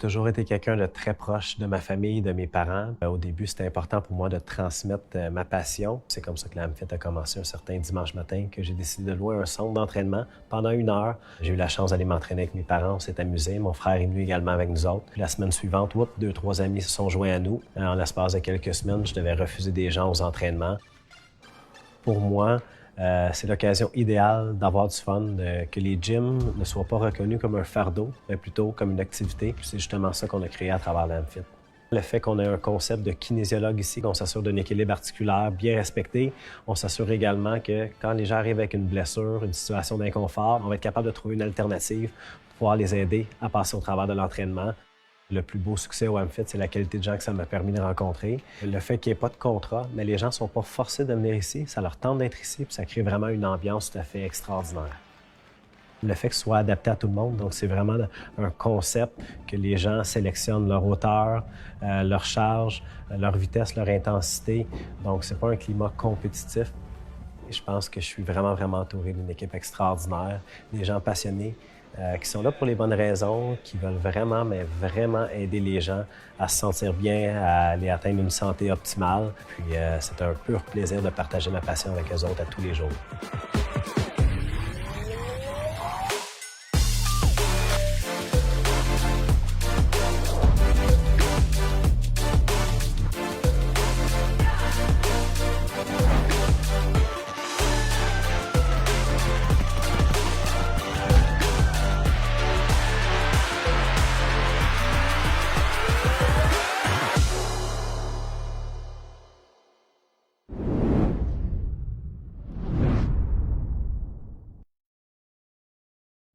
toujours été quelqu'un de très proche de ma famille, de mes parents. Au début, c'était important pour moi de transmettre ma passion. C'est comme ça que l'AMFIT a commencé un certain dimanche matin, que j'ai décidé de louer un centre d'entraînement pendant 1 heure. J'ai eu la chance d'aller m'entraîner avec mes parents, on s'est amusés. Mon frère est venu également avec nous autres. Puis la semaine suivante, 2-3 amis se sont joints à nous. En l'espace de quelques semaines, je devais refuser des gens aux entraînements. Pour moi, c'est l'occasion idéale d'avoir du fun, que les gyms ne soient pas reconnus comme un fardeau, mais plutôt comme une activité. C'est justement ça qu'on a créé à travers l'AMFIT. Le fait qu'on ait un concept de kinésiologue ici, qu'on s'assure d'un équilibre articulaire bien respecté, on s'assure également que quand les gens arrivent avec une blessure, une situation d'inconfort, on va être capable de trouver une alternative pour pouvoir les aider à passer au travers de l'entraînement. Le plus beau succès au AMFIT, c'est la qualité de gens que ça m'a permis de rencontrer. Le fait qu'il n'y ait pas de contrat, mais les gens ne sont pas forcés de venir ici. Ça leur tente d'être ici, puis ça crée vraiment une ambiance tout à fait extraordinaire. Le fait que ce soit adapté à tout le monde, donc c'est vraiment un concept que les gens sélectionnent leur hauteur, leur charge, leur vitesse, leur intensité. Donc c'est pas un climat compétitif. Et je pense que je suis vraiment entouré d'une équipe extraordinaire, des gens passionnés, qui sont là pour les bonnes raisons, qui veulent vraiment, mais vraiment aider les gens à se sentir bien, à aller atteindre une santé optimale. Puis c'est un pur plaisir de partager ma passion avec eux autres à tous les jours.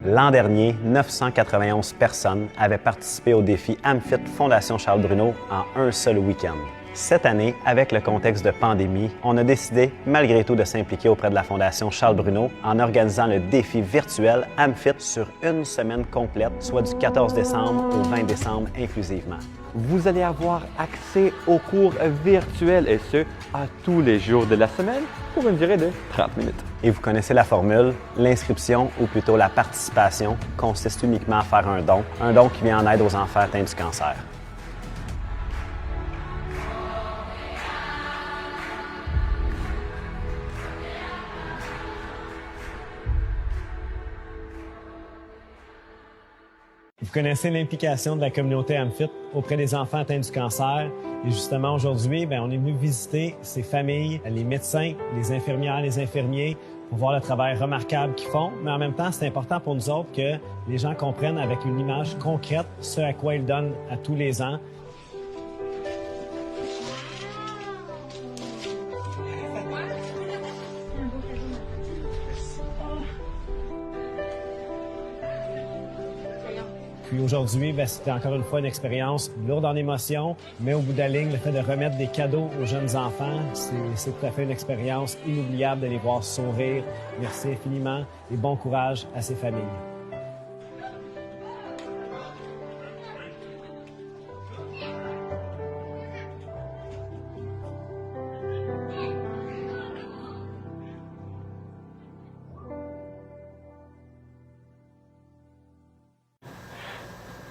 L'an dernier, 991 personnes avaient participé au défi AMFIT Fondation Charles Bruno en un seul week-end. Cette année, avec le contexte de pandémie, on a décidé malgré tout de s'impliquer auprès de la Fondation Charles Bruno en organisant le défi virtuel AMFIT sur une semaine complète, soit du 14 décembre au 20 décembre inclusivement. Vous allez avoir accès aux cours virtuels et ce, à tous les jours de la semaine pour une durée de 30 minutes. Et vous connaissez la formule, l'inscription ou plutôt la participation consiste uniquement à faire un don qui vient en aide aux enfants atteints du cancer. Vous connaissez l'implication de la communauté AMFIT auprès des enfants atteints du cancer. Et justement, aujourd'hui, on est venu visiter ces familles, les médecins, les infirmières, les infirmiers, pour voir le travail remarquable qu'ils font. Mais en même temps, c'est important pour nous autres que les gens comprennent avec une image concrète ce à quoi ils donnent à tous les ans. Puis aujourd'hui, c'était encore une fois une expérience lourde en émotions, mais au bout de la ligne, le fait de remettre des cadeaux aux jeunes enfants, c'est tout à fait une expérience inoubliable de les voir sourire. Merci infiniment et bon courage à ces familles.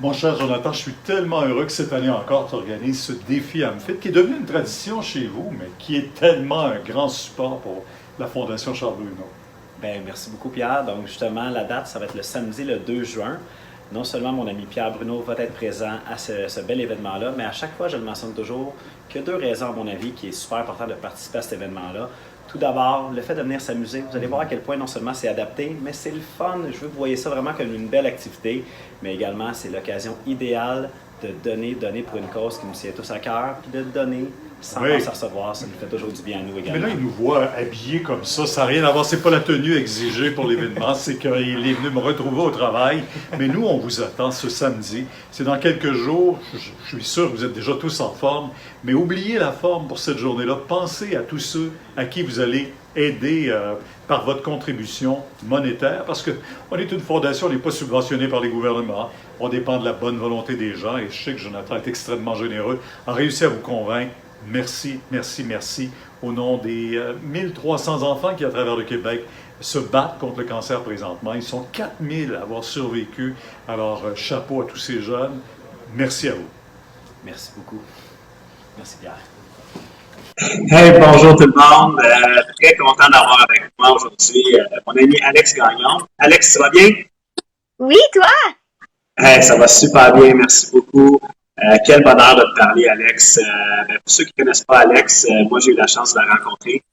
Mon cher Jonathan, je suis tellement heureux que cette année encore, tu organises ce défi AMFIT qui est devenu une tradition chez vous, mais qui est tellement un grand support pour la Fondation Charles Bruno. Bien, merci beaucoup, Pierre. Donc, justement, la date, ça va être le samedi, le 2 juin. Non seulement mon ami Pierre Bruno va être présent à ce bel événement-là, mais à chaque fois, je le mentionne toujours, qu'il y a deux raisons, à mon avis, qui est super important de participer à cet événement-là. Tout d'abord, le fait de venir s'amuser. Vous allez voir à quel point non seulement c'est adapté, mais c'est le fun. Je veux que vous voyez ça vraiment comme une belle activité, mais également c'est l'occasion idéale de donner pour une cause qui nous tient tous à cœur, puis de donner sans penser à recevoir. Ça nous fait toujours du bien à nous également. Mais là, il nous voit habillés comme ça n'a rien à voir. C'est pas la tenue exigée pour l'événement, c'est qu'il est venu me retrouver au travail. Mais nous, on vous attend ce samedi. C'est dans quelques jours. Je suis sûr que vous êtes déjà tous en forme. Mais oubliez la forme pour cette journée-là. Pensez à tous ceux à qui vous allez aider par votre contribution monétaire, parce qu'on est une fondation, on n'est pas subventionné par les gouvernements, on dépend de la bonne volonté des gens, et je sais que Jonathan est extrêmement généreux, a réussi à vous convaincre. Merci, merci, merci, au nom des 1300 enfants qui, à travers le Québec, se battent contre le cancer présentement. Ils sont 4000 à avoir survécu, alors chapeau à tous ces jeunes. Merci à vous. Merci beaucoup. Merci Pierre. Hey, bonjour tout le monde. Très content d'avoir avec moi aujourd'hui mon ami Alex Gagnon. Alex, ça va bien? Oui, toi? Hey, ça va super bien, merci beaucoup. Quel bonheur de te parler, Alex. Pour ceux qui ne connaissent pas Alex, moi j'ai eu la chance de la rencontrer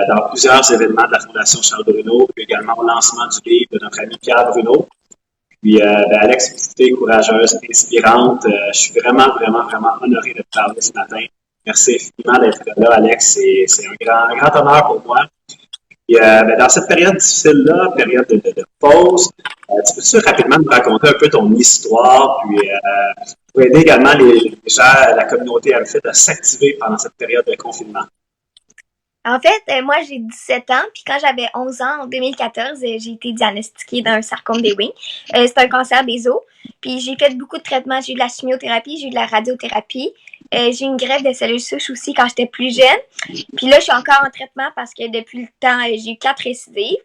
dans plusieurs événements de la Fondation Charles Bruno, puis également au lancement du livre de notre ami Pierre Bruno. Puis Alex, petite courageuse, inspirante. Je suis vraiment honoré de te parler ce matin. Merci infiniment d'être là, Alex. C'est un grand honneur pour moi. Et, dans cette période difficile-là, période de pause, tu peux-tu rapidement nous raconter un peu ton histoire, puis pour aider également les gens, la communauté AMFIT à s'activer pendant cette période de confinement? En fait, moi, j'ai 17 ans, puis quand j'avais 11 ans, en 2014, j'ai été diagnostiquée d'un sarcome des Ewing. C'est un cancer des os. Puis j'ai fait beaucoup de traitements. J'ai eu de la chimiothérapie, j'ai eu de la radiothérapie. J'ai eu une greffe de cellules souches aussi quand j'étais plus jeune. Puis là, je suis encore en traitement parce que depuis le temps, j'ai eu 4 récidives.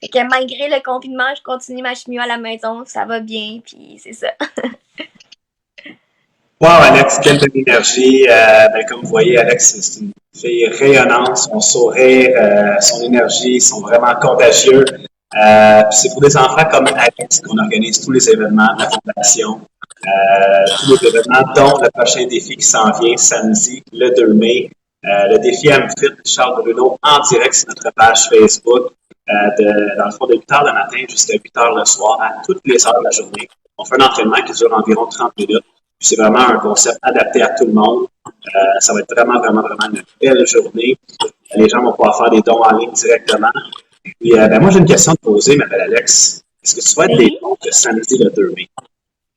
Fait que malgré le confinement, je continue ma chimio à la maison. Ça va bien, puis c'est ça. Wow, Alex, quelle belle énergie. Comme vous voyez, Alex, c'est une fille rayonnante. Son sourire, son énergie sont vraiment contagieux. Puis c'est pour des enfants comme Alex qu'on organise tous les événements de la Fondation. Tous les événements, dont le prochain défi qui s'en vient samedi, le 2 mai. Le défi AMFIT Charles Bruno en direct sur notre page Facebook. Dans le fond, de 8 heures le matin jusqu'à 8 heures le soir, à toutes les heures de la journée. On fait un entraînement qui dure environ 30 minutes. C'est vraiment un concept adapté à tout le monde. Ça va être vraiment une belle journée. Les gens vont pouvoir faire des dons en ligne directement. Puis, moi, j'ai une question à te poser, ma belle Alex. Est-ce que tu vas être des dons le samedi le 2 mai?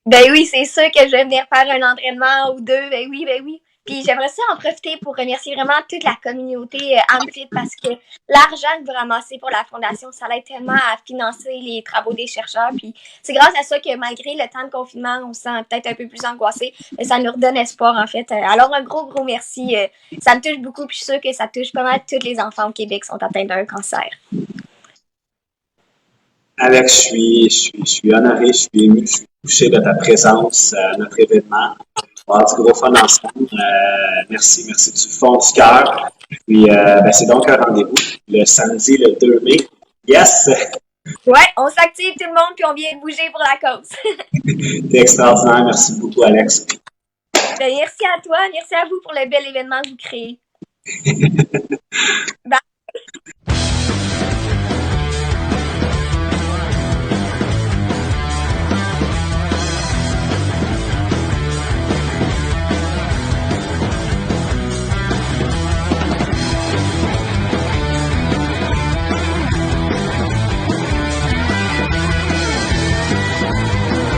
Ben oui, c'est sûr que je vais venir faire un entraînement ou deux. Ben oui. Puis j'aimerais ça en profiter pour remercier vraiment toute la communauté AMFIT parce que l'argent que vous ramassez pour la Fondation, ça l'aide tellement à financer les travaux des chercheurs. Puis c'est grâce à ça que malgré le temps de confinement, on se sent peut-être un peu plus angoissé. Mais ça nous redonne espoir en fait. Alors un gros merci. Ça me touche beaucoup puis je suis sûre que ça touche pas mal tous les enfants au Québec qui sont atteints d'un cancer. Alex, je suis honoré, je suis ému, je suis touché de ta présence à notre événement. On va avoir du gros fun ensemble. Merci du fond du cœur. Puis, c'est donc un rendez-vous le samedi, le 2 mai. Yes! Ouais, on s'active tout le monde puis on vient bouger pour la cause. C'est extraordinaire. Merci beaucoup, Alex. Ben, merci à toi. Merci à vous pour le bel événement que vous créez. Bye.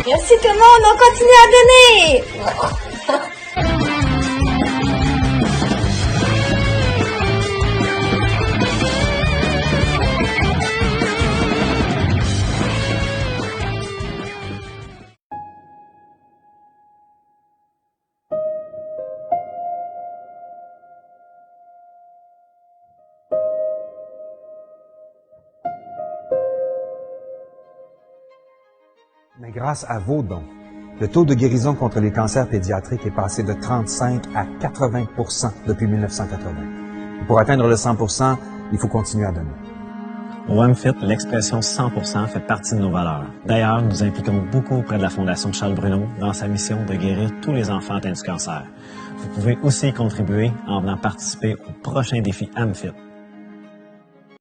Merci tout le monde, on continue à donner! Mais grâce à vos dons, le taux de guérison contre les cancers pédiatriques est passé de 35 à 80 % depuis 1980. Et pour atteindre le 100 %, il faut continuer à donner. Au AMFIT, l'expression 100% fait partie de nos valeurs. D'ailleurs, nous impliquons beaucoup auprès de la Fondation Charles Bruno dans sa mission de guérir tous les enfants atteints du cancer. Vous pouvez aussi contribuer en venant participer au prochain défi AMFIT.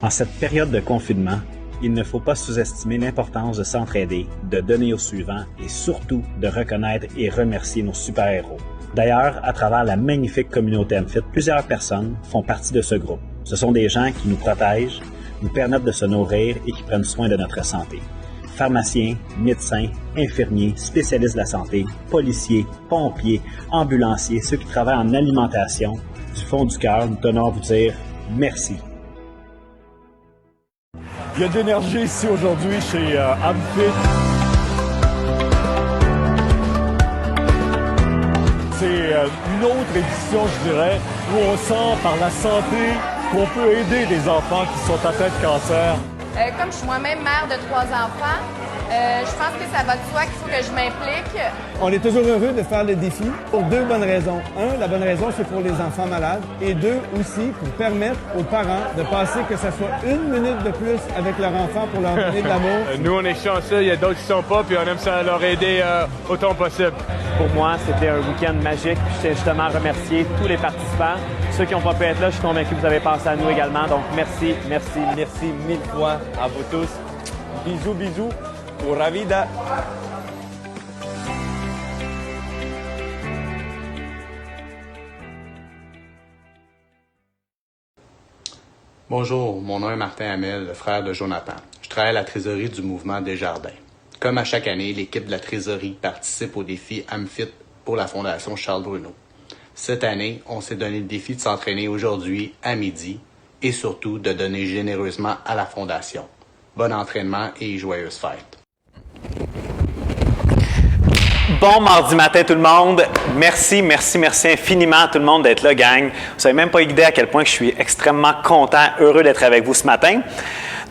En cette période de confinement, il ne faut pas sous-estimer l'importance de s'entraider, de donner aux suivants et surtout de reconnaître et remercier nos super-héros. D'ailleurs, à travers la magnifique communauté AMFIT, plusieurs personnes font partie de ce groupe. Ce sont des gens qui nous protègent, nous permettent de se nourrir et qui prennent soin de notre santé. Pharmaciens, médecins, infirmiers, spécialistes de la santé, policiers, pompiers, ambulanciers, ceux qui travaillent en alimentation, du fond du cœur, nous tenons à vous dire merci. Il y a de l'énergie ici aujourd'hui chez AMFIT. C'est une autre édition, je dirais, où on sent par la santé qu'on peut aider des enfants qui sont atteints de cancer. Comme je suis moi-même mère de 3 enfants, Je pense que ça va de soi qu'il faut que je m'implique. On est toujours heureux de faire le défi pour deux bonnes raisons. Un, la bonne raison, c'est pour les enfants malades. Et deux, aussi, pour permettre aux parents de passer que ce soit 1 minute de plus avec leur enfant pour leur donner de l'amour. Nous, on est chanceux, il y a d'autres qui sont pas, puis on aime ça leur aider autant possible. Pour moi, c'était un week-end magique. Je tiens justement à remercier tous les participants. Ceux qui n'ont pas pu être là, je suis convaincu que vous avez pensé à nous également. Donc, merci, merci, merci 1000 fois à vous tous. Bisous, bisous. Pura vida. Bonjour, mon nom est Martin Hamel, le frère de Jonathan. Je travaille à la trésorerie du mouvement Desjardins. Comme à chaque année, l'équipe de la trésorerie participe au défi AMFIT pour la Fondation Charles Bruno. Cette année, on s'est donné le défi de s'entraîner aujourd'hui à midi et surtout de donner généreusement à la Fondation. Bon entraînement et joyeuses fêtes. Bon mardi matin tout le monde. Merci infiniment à tout le monde d'être là, gang. Vous n'avez même pas idée à quel point je suis extrêmement content, heureux d'être avec vous ce matin.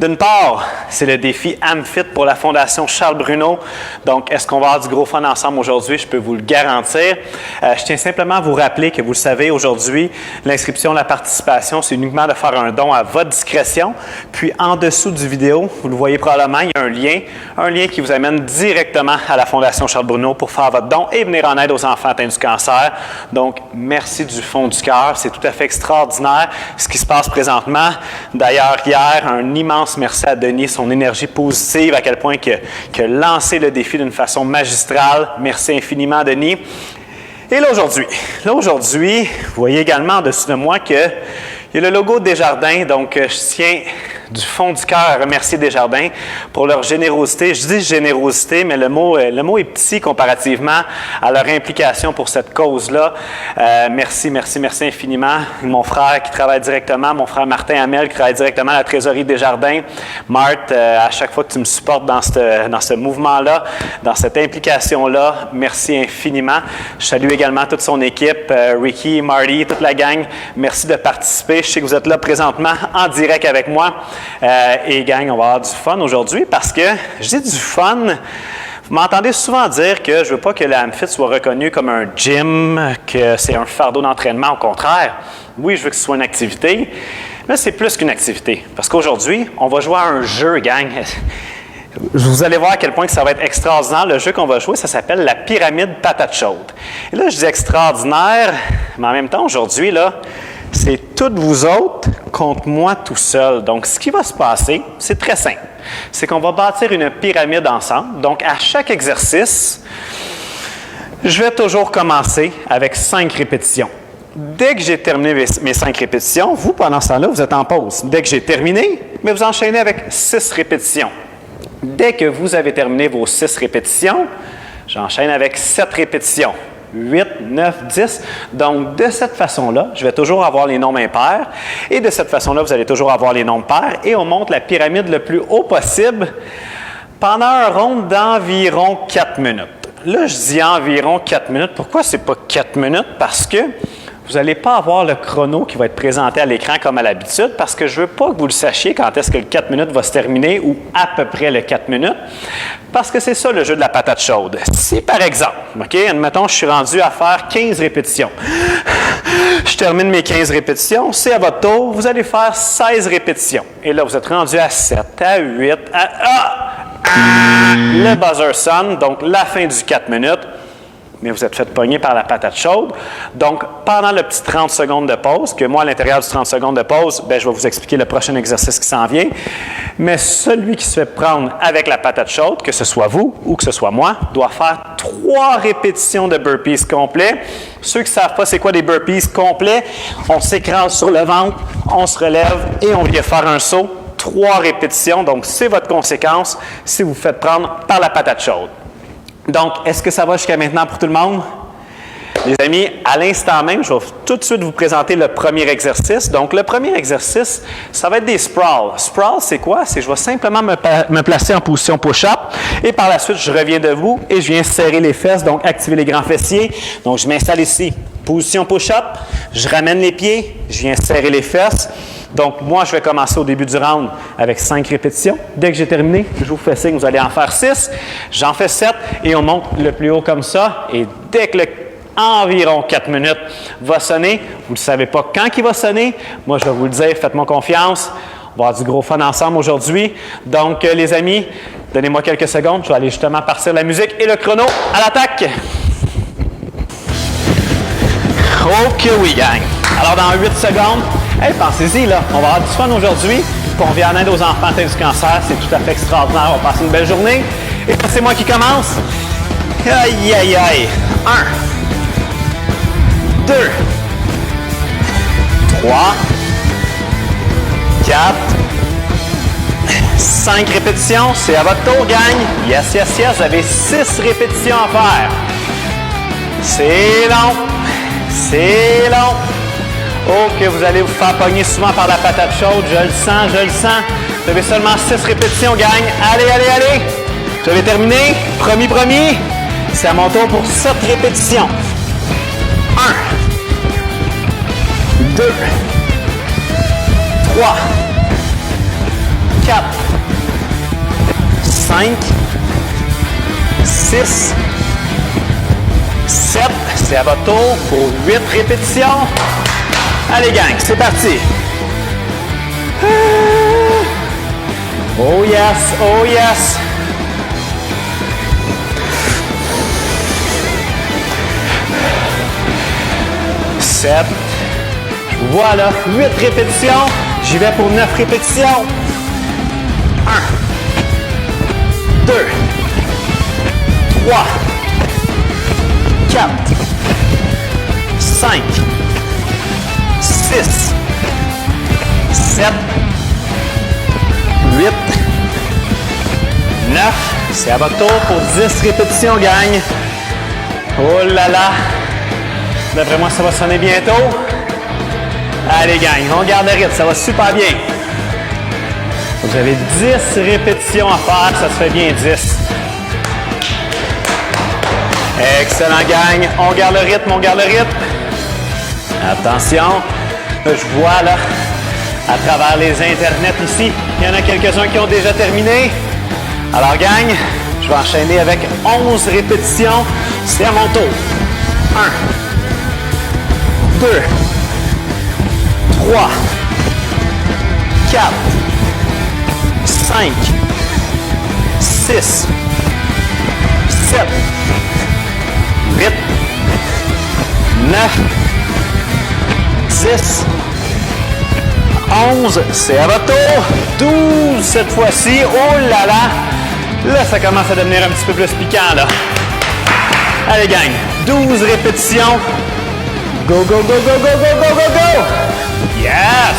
D'une part, c'est le défi AMFIT pour la Fondation Charles Bruno. Donc, est-ce qu'on va avoir du gros fun ensemble aujourd'hui? Je peux vous le garantir. Je tiens simplement à vous rappeler que vous le savez, aujourd'hui, l'inscription, la participation, c'est uniquement de faire un don à votre discrétion. Puis, en dessous du vidéo, vous le voyez probablement, il y a un lien qui vous amène directement à la Fondation Charles Bruno pour faire votre don et venir en aide aux enfants atteints du cancer. Donc, merci du fond du cœur. C'est tout à fait extraordinaire ce qui se passe présentement. D'ailleurs, hier, un immense merci à Denis, son énergie positive, à quel point qu'il a lancé le défi d'une façon magistrale. Merci infiniment, Denis. Et là, aujourd'hui, vous voyez également en dessous de moi qu'il y a le logo Desjardins. Donc, je tiens du fond du cœur à remercier Desjardins pour leur générosité. Je dis générosité, mais le mot est petit comparativement à leur implication pour cette cause-là. Merci infiniment. Mon frère qui travaille directement, mon frère Martin Hamel qui travaille directement à la trésorerie Desjardins. Marthe, à chaque fois que tu me supportes dans ce mouvement-là, dans cette implication-là, merci infiniment. Je salue également toute son équipe, Ricky, Marty, toute la gang. Merci de participer. Je sais que vous êtes là présentement en direct avec moi. Et gang, on va avoir du fun aujourd'hui parce que je dis du fun. Vous m'entendez souvent dire que je ne veux pas que la AMFIT soit reconnue comme un gym, que c'est un fardeau d'entraînement. Au contraire, oui, je veux que ce soit une activité, mais c'est plus qu'une activité. Parce qu'aujourd'hui, on va jouer à un jeu, gang. Vous allez voir à quel point que ça va être extraordinaire. Le jeu qu'on va jouer, ça s'appelle la pyramide patate chaude. Et là, je dis extraordinaire, mais en même temps, aujourd'hui, là, c'est toutes vous autres contre moi tout seul. Donc, ce qui va se passer, c'est très simple. C'est qu'on va bâtir une pyramide ensemble. Donc, à chaque exercice, je vais toujours commencer avec 5 répétitions. Dès que j'ai terminé mes 5 répétitions, vous, pendant ce temps-là, vous êtes en pause. Dès que j'ai terminé, mais vous enchaînez avec 6 répétitions. Dès que vous avez terminé vos 6 répétitions, j'enchaîne avec 7 répétitions. 8, 9, 10. Donc, de cette façon-là, je vais toujours avoir les nombres impairs. Et de cette façon-là, vous allez toujours avoir les nombres pairs. Et on monte la pyramide le plus haut possible pendant un round d'environ 4 minutes. Là, je dis environ 4 minutes. Pourquoi ce n'est pas 4 minutes? Parce que vous n'allez pas avoir le chrono qui va être présenté à l'écran comme à l'habitude parce que je ne veux pas que vous le sachiez quand est-ce que le 4 minutes va se terminer ou à peu près le 4 minutes parce que c'est ça le jeu de la patate chaude. Si par exemple, OK, admettons, je suis rendu à faire 15 répétitions. Je termine mes 15 répétitions, c'est à votre tour, vous allez faire 16 répétitions. Et là, vous êtes rendu à 7, à 8, le buzzer sonne, donc la fin du 4 minutes. Mais vous êtes fait pogner par la patate chaude. Donc, pendant le petit 30 secondes de pause, que moi, à l'intérieur du 30 secondes de pause, je vais vous expliquer le prochain exercice qui s'en vient. Mais celui qui se fait prendre avec la patate chaude, que ce soit vous ou que ce soit moi, doit faire 3 répétitions de burpees complets. Ceux qui ne savent pas c'est quoi des burpees complets, on s'écrase sur le ventre, on se relève et on vient faire un saut. 3 répétitions. Donc, c'est votre conséquence si vous vous faites prendre par la patate chaude. Donc, est-ce que ça va jusqu'à maintenant pour tout le monde? Les amis, à l'instant même, je vais tout de suite vous présenter le premier exercice. Donc, le premier exercice, ça va être des sprawls. Sprawl, c'est quoi? C'est que je vais simplement me placer en position push-up et par la suite, je reviens debout et je viens serrer les fesses, donc activer les grands fessiers. Donc, je m'installe ici, position push-up, je ramène les pieds, je viens serrer les fesses. Donc, moi, je vais commencer au début du round avec 5 répétitions. Dès que j'ai terminé, je vous fais signe, vous allez en faire 6. J'en fais 7 et on monte le plus haut comme ça. Et dès que environ 4 minutes va sonner, vous ne savez pas quand il va sonner. Moi, je vais vous le dire, faites-moi confiance. On va avoir du gros fun ensemble aujourd'hui. Donc, les amis, donnez-moi quelques secondes. Je vais aller justement partir la musique et le chrono à l'attaque. OK, oui, gang. Alors, dans 8 secondes, hey, pensez-y, là, on va avoir du fun aujourd'hui. On vient en aide aux enfants atteints du cancer. C'est tout à fait extraordinaire. On va passer une belle journée. Et là, c'est moi qui commence. Aïe, aïe, aïe. 1, 2, 3, 4, 5 répétitions. C'est à votre tour, gang. Yes, yes, yes. Vous avez 6 répétitions à faire. C'est long. C'est long. Oh, que vous allez vous faire pogner souvent par la patate chaude. Je le sens, je le sens. Vous avez seulement 6 répétitions, gang. Allez, allez, allez. Vous avez terminé. Promis. C'est à mon tour pour 7 répétitions. 1, 2, 3, 4, 5, 6, 7. C'est à votre tour pour 8 répétitions. Allez, gang, c'est parti. Oh yes, oh yes. Voilà, 8 répétitions. J'y vais pour 9 répétitions. 1, 2, 3, 4, 5, 6, 7, 8, 9. C'est à votre tour pour 10 répétitions, gang. Oh là là. D'après moi, ça va sonner bientôt. Allez, gang, on garde le rythme, ça va super bien. Vous avez 10 répétitions à faire, ça se fait bien 10. Excellent, gang. On garde le rythme, on garde le rythme. Attention, je vois là, à travers les internets ici, il y en a quelques-uns qui ont déjà terminé. Alors, gang, je vais enchaîner avec 11 répétitions. C'est à mon tour. 1, 2, 3, 4, 5, 6, 7, 8, 9, 10, 11, c'est à votre tour. 12 cette fois-ci. Oh là là! Là, ça commence à devenir un petit peu plus piquant, là. Allez, gang, 12 répétitions. Go, go, go, go, go, go, go, go, go! Yes!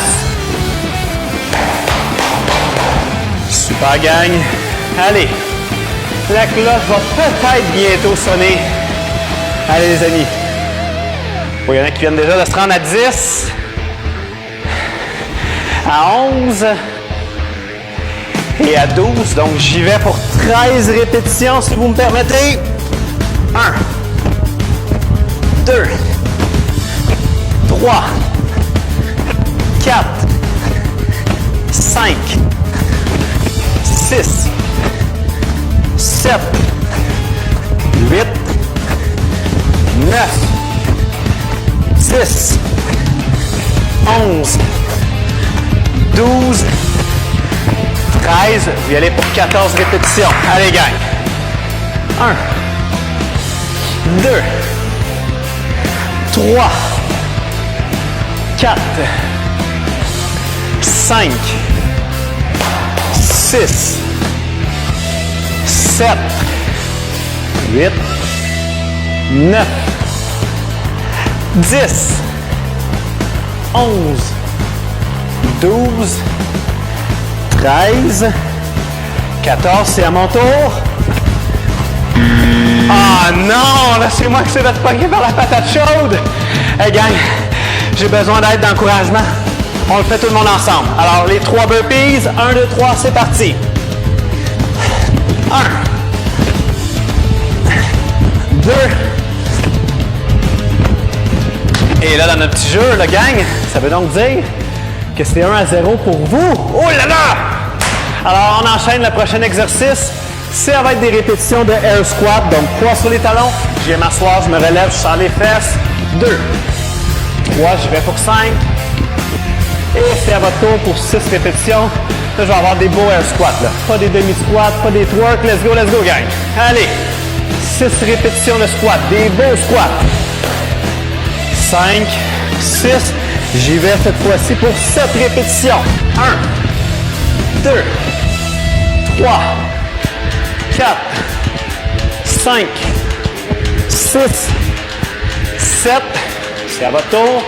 Super, gang. Allez, la cloche va peut-être bientôt sonner. Allez, les amis. Bon, il y en a qui viennent déjà de se rendre à 10, à 11 et à 12. Donc, j'y vais pour 13 répétitions, si vous me permettez. 1, 2, 3, 4, 5, 6, 7, 8, 9, 10, 11, 12, 13. Vous y allez pour 14 répétitions. Allez, gang. 1, 2, 3, 4, 5, 6, 7, 8, 9, 10, 11, 12, 13, 14, c'est à mon tour. Ah non, là c'est moi qui s'est fait pogner par la patate chaude. Hey gang, j'ai besoin d'aide, d'encouragement. On le fait tout le monde ensemble. Alors les 3 burpees, 1, 2, 3, c'est parti. 1, 2. Et là dans notre petit jeu, la gang, ça veut donc dire que c'est 1-0 pour vous. Oh là là! Alors, on enchaîne le prochain exercice. Ça va être des répétitions de air squat. Donc, 3 sur les talons. Je viens m'asseoir, je me relève, je sors les fesses. 2. 3, je vais pour 5. Et c'est à votre tour pour 6 répétitions. Là, je vais avoir des beaux air squats. Là. Pas des demi-squats, pas des twerks. Let's go, gang. Allez. 6 répétitions de squat. Des beaux squats. 5, 6. J'y vais cette fois-ci pour 7 répétitions. 1, 2, 3, 4, 5, 6, 7. C'est à votre tour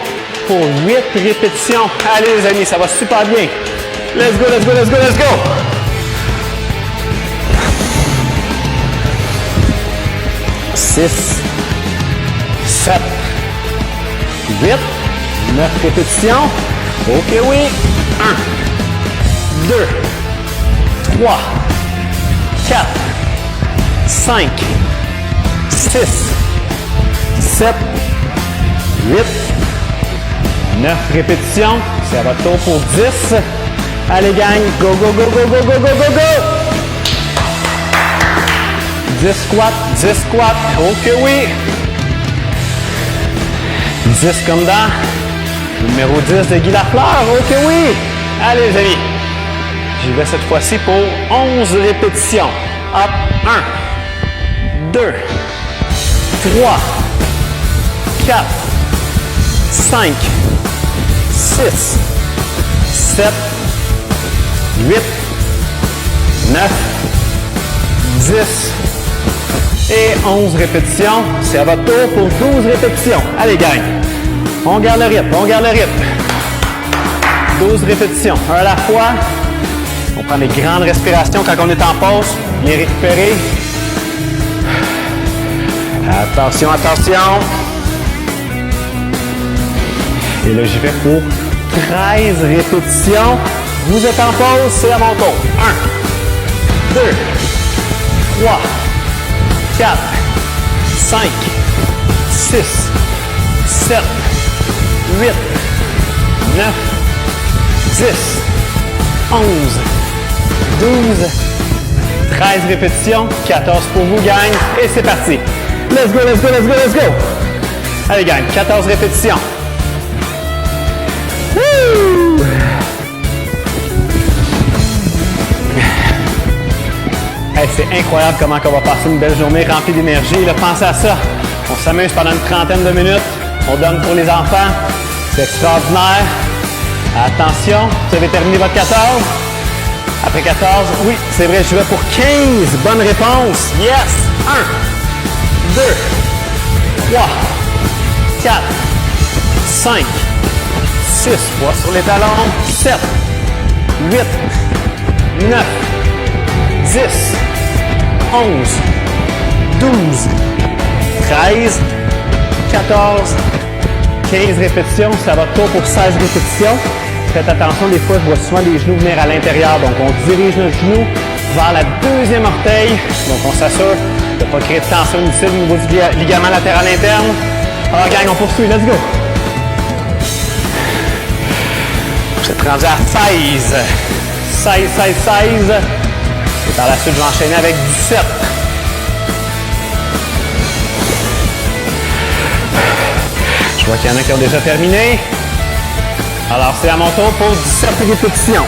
pour 8 répétitions. Allez les amis, ça va super bien. Let's go, let's go, let's go, let's go. 6, 7, 8, 9 répétitions. OK, oui. 1, 2, 3, 4, 5, 6, 7, 8, 9 répétitions. C'est à votre tour pour 10. Allez, gang. Go, go, go, go, go, go, go, go, go. 10 squats, 10 squats. OK, oui. 10 comme dans numéro 10 de Guy Lafleur. OK, oui. Allez, les amis. J'y vais cette fois-ci pour 11 répétitions. Hop. 1, 2, 3, 4, 5, 6, 7, 8, 9, 10 et 11 répétitions. C'est à votre tour pour 12 répétitions. Allez, gang. On garde le rythme, on garde le rythme. 12 répétitions, un à la fois. On prend des grandes respirations quand on est en pause. Bien récupérer. Attention, attention. Et là, j'y vais pour 13 répétitions. Vous êtes en pause, c'est à mon tour. 1, 2, 3, 4, 5, 6, 7, 8, 9, 10, 11, 12, 13 répétitions, 14 pour vous, gang. Et c'est parti. Let's go, let's go, let's go, let's go. Allez, gang, 14 répétitions. Woo! Hey, c'est incroyable comment on va passer une belle journée remplie d'énergie. Pensez à ça. On s'amuse pendant une trentaine de minutes. On donne pour les enfants. C'est extraordinaire. Attention, vous avez terminé votre 14. Après 14, oui, c'est vrai, je vais pour 15. Bonne réponse. Yes! 1, 2, 3, 4, 5, 6, 3 sur les talons, 7, 8, 9, 10, 11, 12, 13, 14, 15 répétitions. Ça va tour pour 16 répétitions. Faites attention, des fois, je vois souvent les genoux venir à l'intérieur. Donc, on dirige notre genou vers la deuxième orteil. Donc, on s'assure de ne pas créer de tension inutile au niveau du ligament latéral interne. Alors, gang, on poursuit. Let's go! Vous êtes rendu à 16. 16, 16, 16. Et par la suite, je vais enchaîner avec 17. Je vois qu'il y en a qui ont déjà terminé. Alors, c'est à mon tour pour 17 répétitions.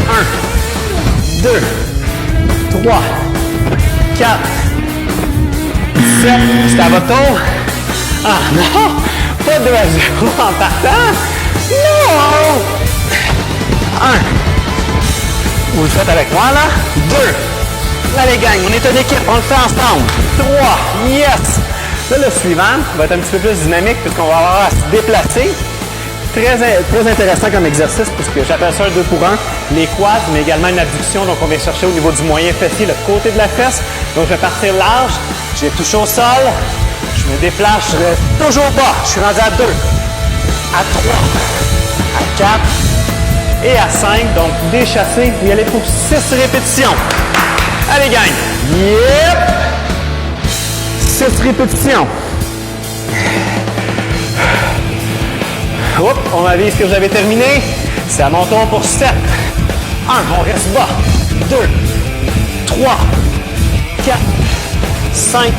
1, 2, 3, 4, 7. C'est à votre tour. Ah non! Pas de 2 à 0 en partant. Non! 1. Vous le faites avec moi, là. 2. Là, les gangs, on est une équipe, on le fait ensemble. 3. Yes! Là, le suivant va être un petit peu plus dynamique puisqu'on va avoir à se déplacer. Très intéressant comme exercice puisque j'appelle ça un 2 pour 1. Les quads, mais également une abduction. Donc, on vient chercher au niveau du moyen fessier, le côté de la fesse. Donc, je vais partir large. Je vais toucher au sol. Je me déplace. Je reste toujours bas. Je suis rendu à 2, à 3, à 4 et à 5. Donc, déchasser. Vous y allez pour 6 répétitions. Allez, gang. Yep! 6 répétitions. Hop, on avise que vous avez terminé. C'est à mon tour pour 7. 1, on reste bas. 2, 3, 4, 5,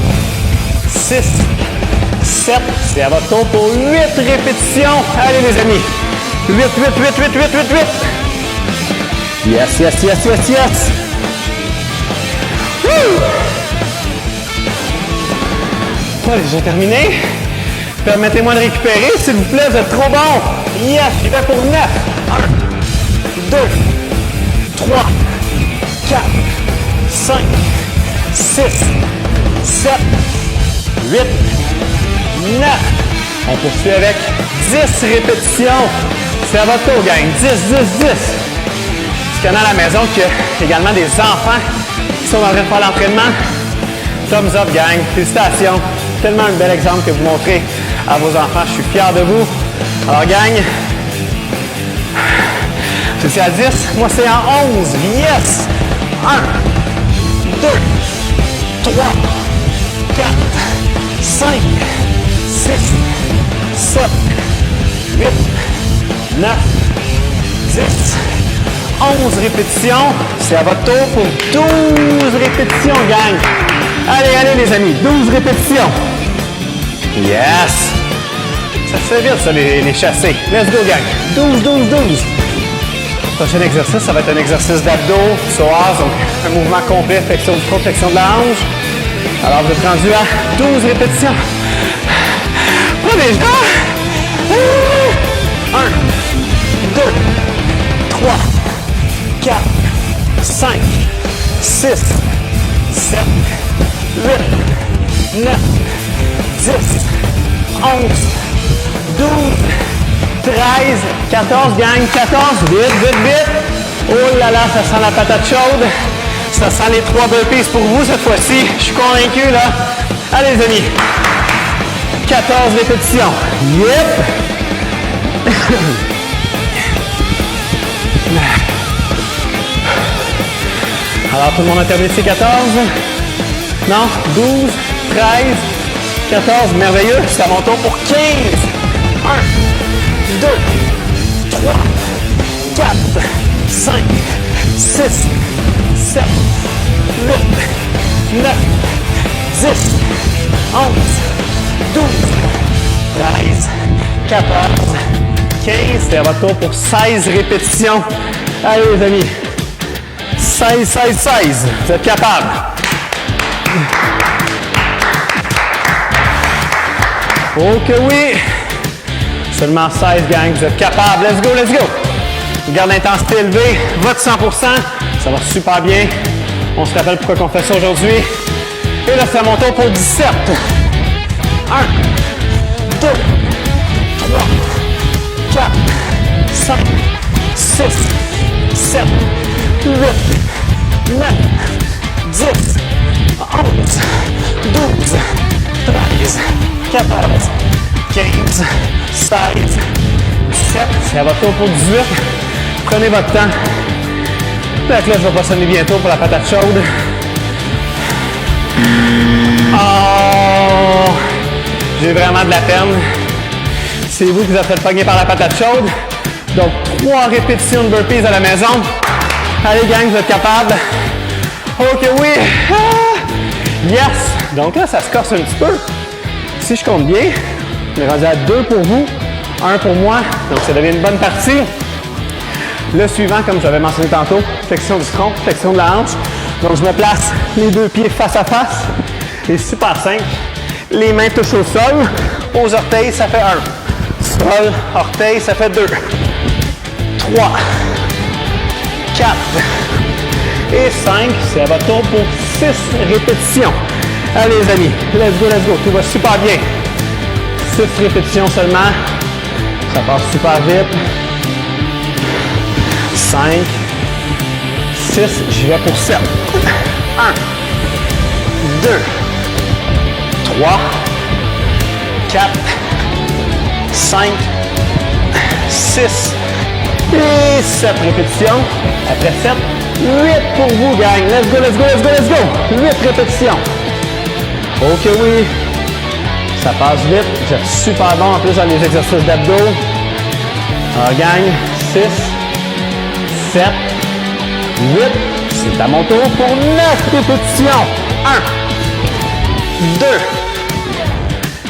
6, 7. C'est à votre tour pour 8 répétitions. Allez les amis. 8, 8, 8, 8, 8, 8, 8. Yes, yes, yes, yes, yes. Woo! Allez, j'ai terminé. Permettez-moi de récupérer, s'il vous plaît, vous êtes trop bon. Yes, j'y vais pour 9. 1, 2, 3, 4, 5, 6, 7, 8, 9. On poursuit avec 10 répétitions. C'est à votre tour, gang. 10, 10, 10. Est-ce qu'il y en a à la maison qui a également des enfants qui sont en train de faire l'entraînement? Thumbs up, gang. Félicitations. Tellement un bel exemple que vous montrez à vos enfants. Je suis fier de vous. Alors, gang, c'est à 10. Moi, c'est en 11. Yes! 1, 2, 3, 4, 5, 6, 7, 8, 9, 10, 11 répétitions. C'est à votre tour pour 12 répétitions, gang. Allez, allez, les amis. 12 répétitions. Yes! Ça se fait vite, ça, les chassés. Let's go, gang. 12, 12, 12. Prochain exercice, ça va être un exercice d'abdos, psoas, donc un mouvement complet, flexion du tronc, flexion de la hanche. Alors, vous êtes rendu à 12 répétitions. Prenez le temps. 1, 2, 3, 4, 5, 6, 7, 8, 9, 10, 11, 12, 13, 14, gang, 14, vite, vite, vite. Oh là là, ça sent la patate chaude. Ça sent les 3 burpees pour vous cette fois-ci. Je suis convaincu, là. Allez, les amis. 14 répétitions. Yep. Alors, tout le monde a terminé ses 14? Non? 12, 13, 14, merveilleux. C'est à mon tour pour 15. 1, 2, 3, 4, 5, 6, 7, 8, 9, 10, 11, 12, 13, 14, 15. C'est à votre tour pour 16 répétitions. Allez, les amis. 16, 16, 16. Vous êtes capables. Oh que oui! Seulement 16, gang. Vous êtes capables. Let's go, let's go! Garde l'intensité élevée. Votre 100%. Ça va super bien. On se rappelle pourquoi on fait ça aujourd'hui. Et là, c'est à mon tour pour 17. 1, 2, 3, 4, 5, 6, 7, 8, 9, 10, 11, 12, 13, 14, 15, 16, 17. C'est à votre tour pour 18. Prenez votre temps. La cloche va pas sonner bientôt pour la patate chaude. Oh! J'ai vraiment de la peine. C'est vous qui vous êtes fait pogner par la patate chaude. Donc, 3 répétitions de burpees à la maison. Allez, gang, vous êtes capables. Ok, oui. Ah! Yes! Donc là, ça se corse un petit peu. Si je compte bien, on est rendu à 2 pour vous, 1 pour moi. Donc, ça devient une bonne partie. Le suivant, comme j'avais mentionné tantôt, flexion du tronc, flexion de la hanche. Donc, je me place les 2 pieds face à face. Et super simple. Les mains touchent au sol. Aux orteils, ça fait 1. Sol, orteil, ça fait 2. 3. 4. Et 5. C'est à votre tour pour 6 répétitions. Allez, les amis. Let's go, let's go. Tout va super bien. 6 répétitions seulement. Ça passe super vite. 5, 6, j'y vais pour 7. 1, 2, 3, 4, 5, 6 et 7 répétitions. Après 7, 8 pour vous, gang. Let's go, let's go, let's go, let's go. 8 répétitions. Ok, oui. Ça passe vite. Vous êtes super bon en plus dans les exercices d'abdos. Alors, gagne. 6, 7, 8. C'est à mon tour pour 9 répétitions. 1, 2,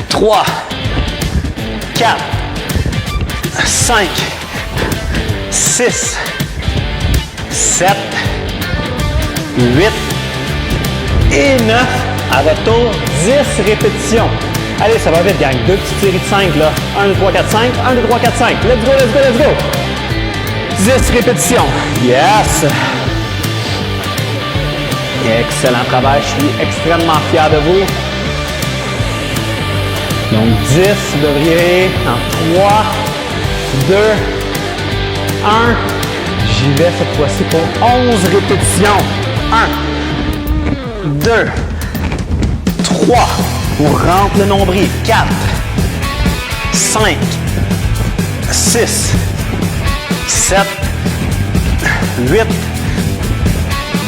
3, 4, 5, 6, 7, 8 et 9. À votre tour, 10 répétitions. Allez, ça va vite, gang. 2 petites séries de 5, là. 1, 2, 3, 4, 5. 1, 2, 3, 4, 5. Let's go, let's go, let's go. 10 répétitions. Yes! Excellent travail. Je suis extrêmement fier de vous. Donc, 10, vous devriez en 3, 2, 1. J'y vais cette fois-ci pour 11 répétitions. 1, 2, 3. On rentre le nombril. 4, 5, 6, 7, 8,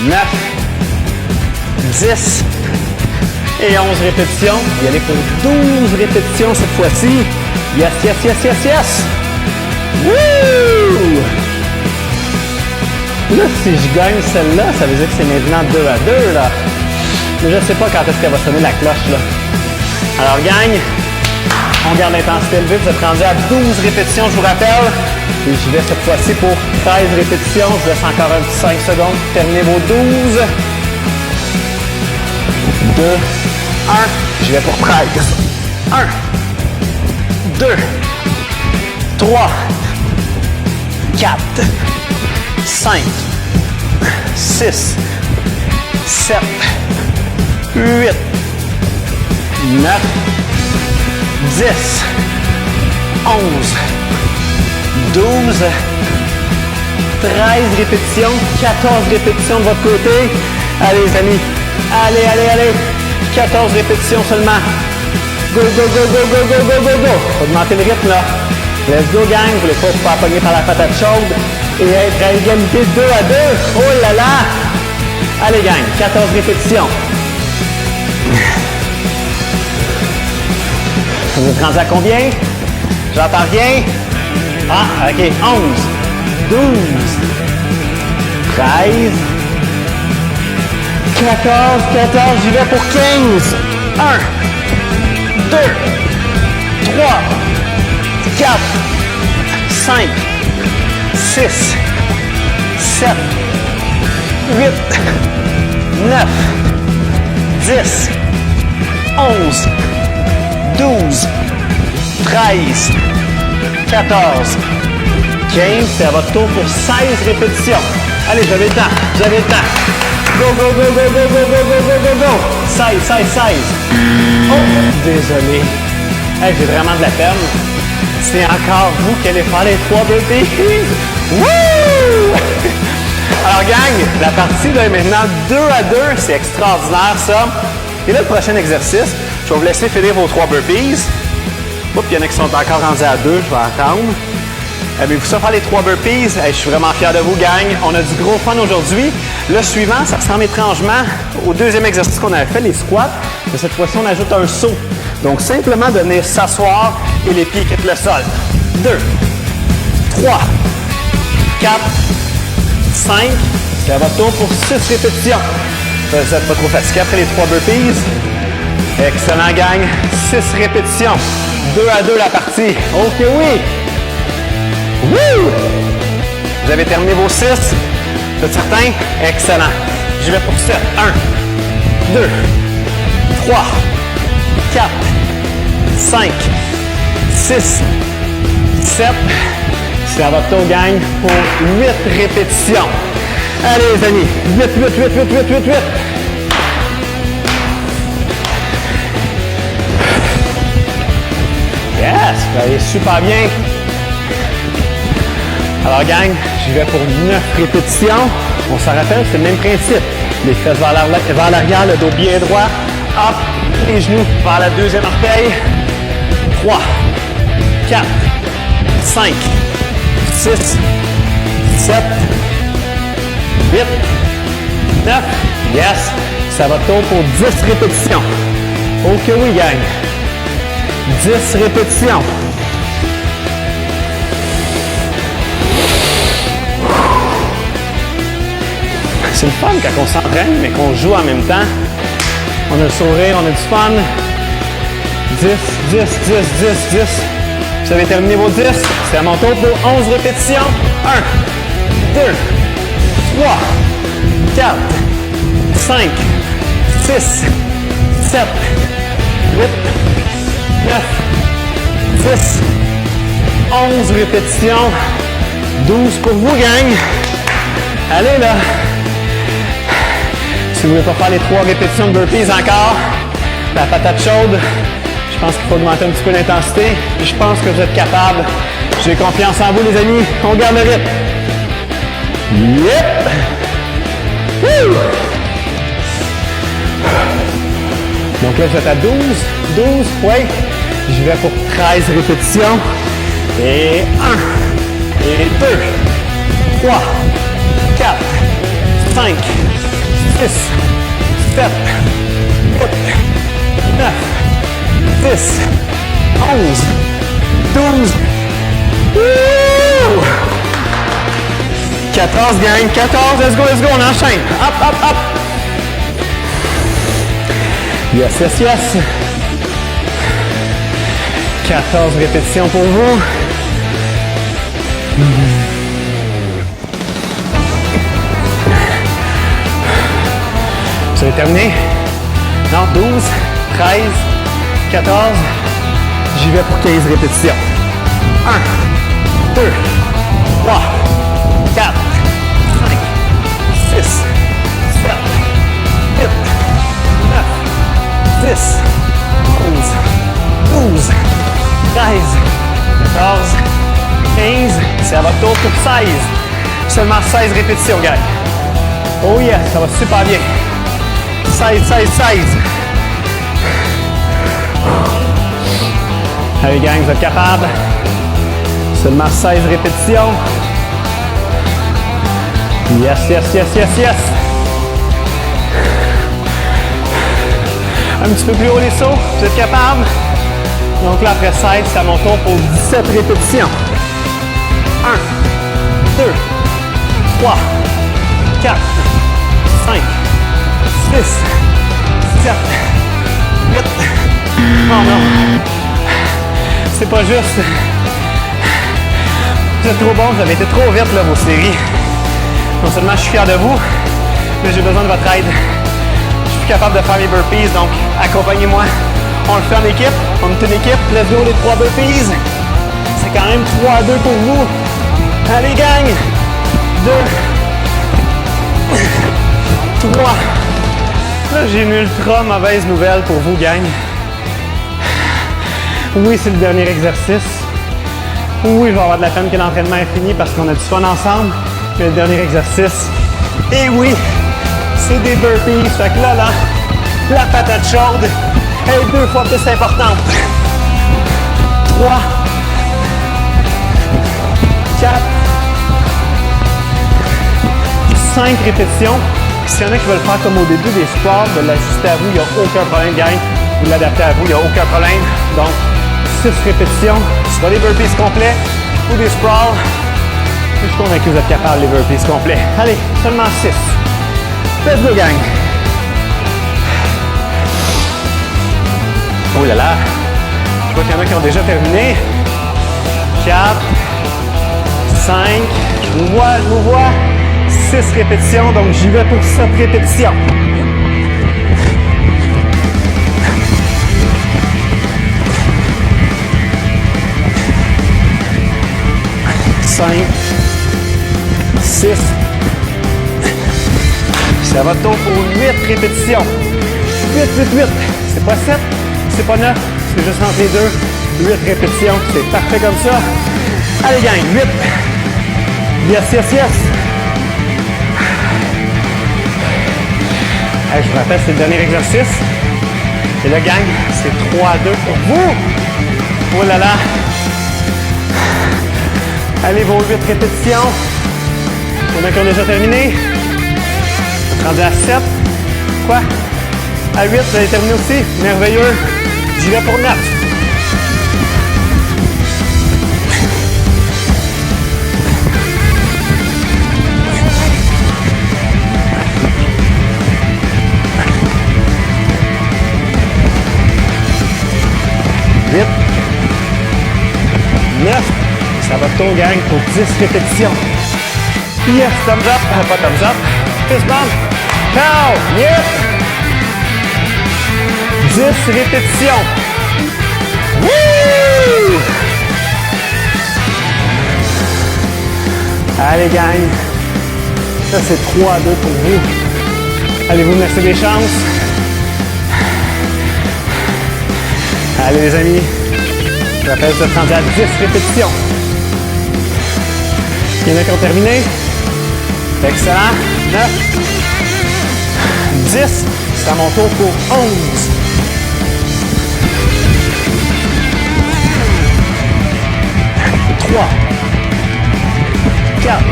9, 10 et 11 répétitions. Y aller pour 12 répétitions cette fois-ci. Yes, yes, yes, yes, yes. Wouh! Là, si je gagne celle-là, ça veut dire que c'est maintenant 2 à 2, là. Mais je ne sais pas quand est-ce qu'elle va sonner la cloche, là. Alors, gagne. On garde l'intensité élevée. Vous êtes rendu à 12 répétitions, je vous rappelle. Et je vais cette fois-ci pour 13 répétitions. Je laisse encore un petit 5 secondes pour terminer vos 12. 2, 1. Je vais pour 13. 1, 2, 3, 4, 5, 6, 7, 8, 9, 10, 11, 12, 13 répétitions, 14 répétitions de votre côté. Allez les amis, allez, allez, allez. 14 répétitions seulement. Go, go, go, go, go, go, go, go, go. Augmentez le rythme là. Let's go gang, vous voulez pas vous faire pogner par la patate chaude et être à égalité 2 à 2. Oh là là. Allez gang, 14 répétitions. Vous êtes rendu à combien? J'entends rien. Ah, ok. 11, 12, 13, 14, j'y vais pour 15. 1, 2, 3, 4, 5, 6, 7, 8, 9, 10, 11, 12, 13, 14, 15. C'est à votre tour pour 16 répétitions. Allez, vous avez le temps, vous avez le temps. Go, go, go, go, go, go, go, go, go, go, go. 16, 16, 16. Oh, désolé. Hey, j'ai vraiment de la peine. C'est encore vous qui allez faire les 3 burpees. Wouh! Alors, gang, la partie là, est maintenant 2 à 2. C'est extraordinaire, ça. Et là, le prochain exercice, je vais vous laisser finir vos 3 burpees. Oups, il y en a qui sont encore rendus à 2. Je vais attendre. Mais vous savez faire les 3 burpees. Je suis vraiment fier de vous, gang. On a du gros fun aujourd'hui. Le suivant, ça ressemble étrangement au deuxième exercice qu'on avait fait, les squats. Mais cette fois-ci, on ajoute un saut. Donc, simplement de venir s'asseoir et les pieds quittent le sol. 2, 3, 4, 5. C'est à votre tour pour 6 répétitions. Vous n'êtes pas trop fatigué après les 3 burpees. Excellent, gang. 6 répétitions. 2 à 2 la partie. OK, oui. Wouh! Vous avez terminé vos 6. Vous êtes certain? Excellent. J'y vais pour 7. 1, 2, 3, 4, 5, 6, 7. C'est à votre tour, gang, pour 8 répétitions. Allez, les amis. 8, 8, 8, 8, 8, 8, 8. Yes! Vous allez super bien. Alors, gang, j'y vais pour 9 répétitions. On s'en rappelle, c'est le même principe. Les fesses vers l'arrière, le dos bien droit. Hop, les genoux vers la deuxième orteil. 3, 4, 5, 6, 7, 8, 9. Yes! Ça va tourner pour 10 répétitions. OK, oui, gang. 10 répétitions. C'est le fun quand on s'entraîne, mais qu'on joue en même temps. On a le sourire, on a du fun. 10, 10, 10, 10, 10. Vous avez terminé vos 10. C'est à mon tour pour 11 répétitions. 1, 2, 3, 4, 5, 6, 7, 8, 9, 10, 11 répétitions. 12 pour vous, gang. Allez, là. Si vous ne voulez pas faire les 3 répétitions de burpees encore, la patate chaude, je pense qu'il faut augmenter un petit peu l'intensité. Je pense que vous êtes capables. J'ai confiance en vous, les amis. On garde le rythme. Yep! Woo! Donc là, vous êtes à 12. 12, oui. Je vais pour 13 répétitions. Et 1, et 2, 3, 4, 5, 6, 7, 8, 9, 10, 11, 12, wouh! 14, gang, 14, let's go, on enchaîne. Hop, hop, hop. Yes, yes, yes. 14 répétitions pour vous. Vous avez terminé? Non, 12, 13, 14. J'y vais pour 15 répétitions. 1, 2, 3, 4, 5, 6, 7, 8, 9, 10, 11, 12, 13, 14, 15. C'est à votre tour pour 16. Seulement 16 répétitions, gang. Oh yes, ça va super bien. 16, 16, 16. Allez, gang, vous êtes capables. Seulement 16 répétitions. Yes, yes, yes, yes, yes. Un petit peu plus haut les sauts. Vous êtes capables. Donc là, après 16, c'est à mon tour pour 17 répétitions. 1, 2, 3, 4, 5, 6, 7, 8. Oh non. C'est pas juste. Vous êtes trop bon, vous avez été trop vite là, vos séries. Non seulement je suis fier de vous, mais j'ai besoin de votre aide. Je suis plus capable de faire les burpees, donc accompagnez-moi. On le fait en équipe, on est une équipe. Let's go les 3 burpees. C'est quand même 3-2 pour vous. Allez gang! 2, 3. Là, j'ai une ultra mauvaise nouvelle pour vous, gang. Oui, c'est le dernier exercice. Oui, je vais avoir de la peine que l'entraînement est fini parce qu'on a du fun ensemble. Mais le dernier exercice, et oui, c'est des burpees. Fait que là, la patate chaude est 2 fois plus importante. 3, 4, 5 répétitions. S'il y en a qui veulent faire comme au début des sports, de l'ajuster à vous, il n'y a aucun problème, gang. Vous l'adaptez à vous, il n'y a aucun problème. Donc, 6 répétitions, soit des burpees complets ou des sprawls. Je suis convaincu que vous êtes capable les burpees complets. Allez, seulement 6. Let's go, gang. Oh là là. Je vois qu'il y en a qui ont déjà terminé. 4, 5, je vous vois. 6 répétitions, donc j'y vais pour 7 répétitions. 5, 6. C'est à votre tour pour 8 répétitions. 8, 8, 8. C'est pas 7, c'est pas 9, c'est juste entre les deux. 8 répétitions, c'est parfait comme ça. Allez, gang, 8. Yes, yes, yes. Hey, je vous rappelle, c'est le dernier exercice. Et là, gang, c'est 3-2 pour vous. Oh là là. Allez, vos 8 répétitions. Il y en a qui ont déjà terminé. Rendu à 7. Quoi? À 8, vous allez terminer aussi. Merveilleux. J'y vais pour 9. 10, retour, gang, pour 10 répétitions. Yes, thumbs up, pas thumbs up. Fist bump. Pow, yep. 10 répétitions. Woo! Allez, gang. Ça, c'est 3-2 pour vous. Allez vous me laisser des chances. Allez, les amis. Je rappelle, vous êtes rendu à 10 répétitions. Il y en a qui ont terminé. Excellent. 9. 10. C'est à mon tour pour 11. 3. 4.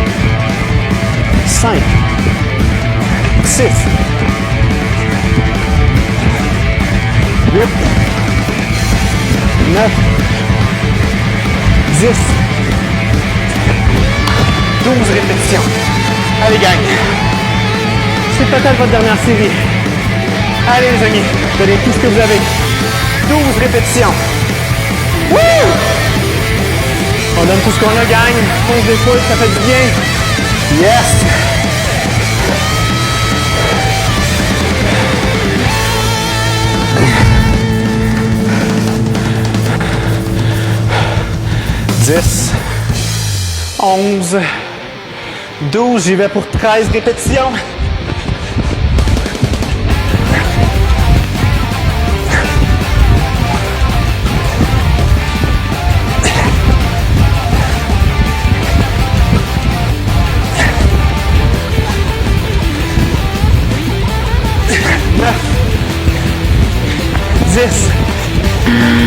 5. 6. 8. 9. 10. 12 répétitions. Allez, gang. C'est peut-être votre dernière série. Allez, les amis. Donnez tout ce que vous avez. 12 répétitions. Wouh! On donne tout ce qu'on a, gang. On se défoule, ça fait du bien. Yes! Dix, 11, 12, j'y vais pour 13 répétitions.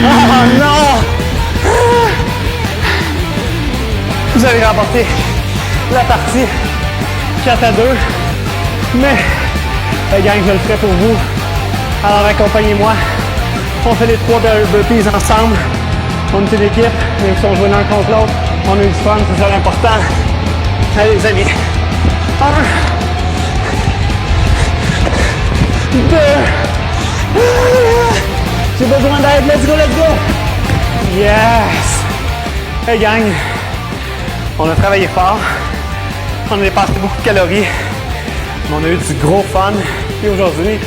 Oh non! Vous avez remporté la partie 4-2. Mais la gang, je le ferai pour vous. Alors accompagnez-moi. On fait les 3 burpees ensemble. On est une équipe, même si on joue l'un contre l'autre. On a eu du fun, c'est ça l'important. Allez les amis. 1, 2. J'ai besoin d'aide, let's go, let's go! Yes! Hey gang, on a travaillé fort, on a dépassé beaucoup de calories, mais on a eu du gros fun. Et aujourd'hui,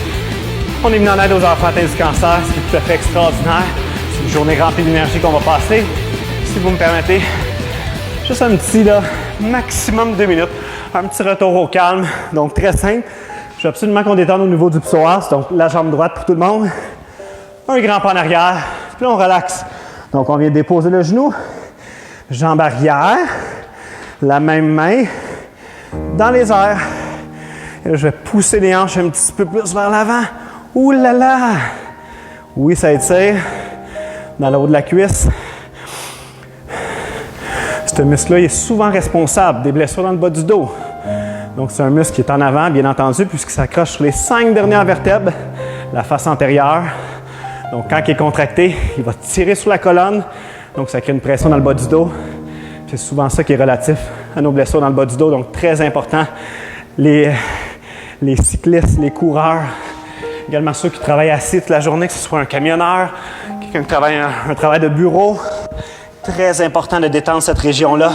on est venu en aide aux enfants atteints du cancer, ce qui est tout à fait extraordinaire. C'est une journée remplie d'énergie qu'on va passer. Si vous me permettez, juste un petit, maximum 2 minutes, un petit retour au calme, donc très simple. Je veux absolument qu'on détende au niveau du psoas, donc la jambe droite pour tout le monde. Un grand pas en arrière, puis là on relaxe. Donc on vient déposer le genou, jambe arrière, la même main dans les airs. Et là je vais pousser les hanches un petit peu plus vers l'avant. Ouh là là! Oui, ça étire dans le haut de la cuisse. Ce muscle-là est souvent responsable des blessures dans le bas du dos. Donc c'est un muscle qui est en avant, bien entendu, puisqu'il s'accroche sur les 5 dernières vertèbres, la face antérieure. Donc, quand il est contracté, il va tirer sur la colonne. Donc, ça crée une pression dans le bas du dos. C'est souvent ça qui est relatif à nos blessures dans le bas du dos. Donc, très important. Les cyclistes, les coureurs, également ceux qui travaillent assis toute la journée, que ce soit un camionneur, quelqu'un qui travaille un travail de bureau. Très important de détendre cette région-là.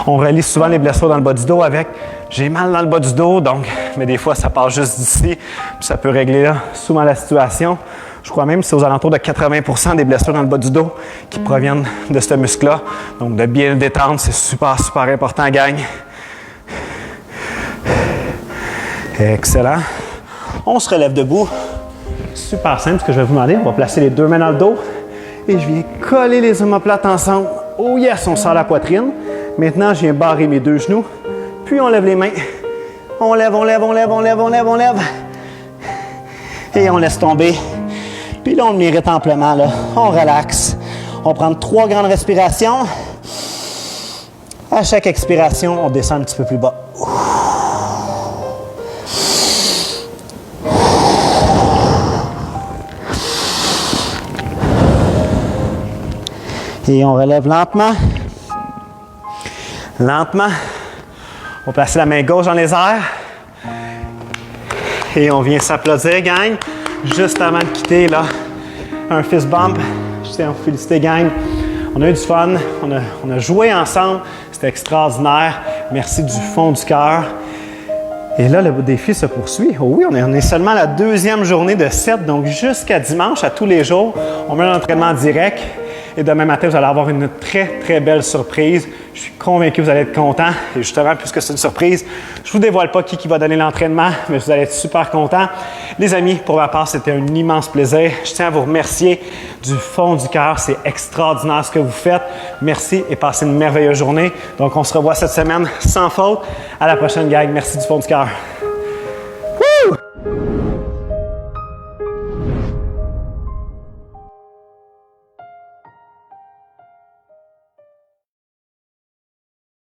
On relie souvent les blessures dans le bas du dos avec « j'ai mal dans le bas du dos », donc, mais des fois, ça part juste d'ici, puis ça peut régler là, souvent la situation. Je crois même que c'est aux alentours de 80% des blessures dans le bas du dos qui proviennent de ce muscle-là. Donc, de bien le détendre, c'est super, super important, gang. Excellent. On se relève debout. Super simple, ce que je vais vous demander. On va placer les 2 mains dans le dos et je viens coller les omoplates ensemble. Oh yes, on sort la poitrine. Maintenant, je viens barrer mes 2 genoux, puis on lève les mains. On lève, on lève, on lève, on lève, on lève, on lève. Et on laisse tomber. Puis là, on le mérite amplement, là. On relaxe. On prend 3 grandes respirations. À chaque expiration, on descend un petit peu plus bas. Et on relève lentement. Lentement. On va placer la main gauche dans les airs. Et on vient s'applaudir, gang. Juste avant de quitter, là, un fist bump. tiens à vous féliciter, gang. On a eu du fun, on a joué ensemble, c'était extraordinaire. Merci du fond du cœur. Et là, le défi se poursuit. Oh oui, on est seulement à la 2e journée de 7, donc jusqu'à dimanche, à tous les jours, on met un entraînement direct. Et demain matin, vous allez avoir une très, très belle surprise. Je suis convaincu que vous allez être contents. Et justement, puisque c'est une surprise, je ne vous dévoile pas qui va donner l'entraînement, mais vous allez être super contents. Les amis, pour ma part, c'était un immense plaisir. Je tiens à vous remercier du fond du cœur. C'est extraordinaire ce que vous faites. Merci et passez une merveilleuse journée. Donc, on se revoit cette semaine sans faute. À la prochaine, gang. Merci du fond du cœur.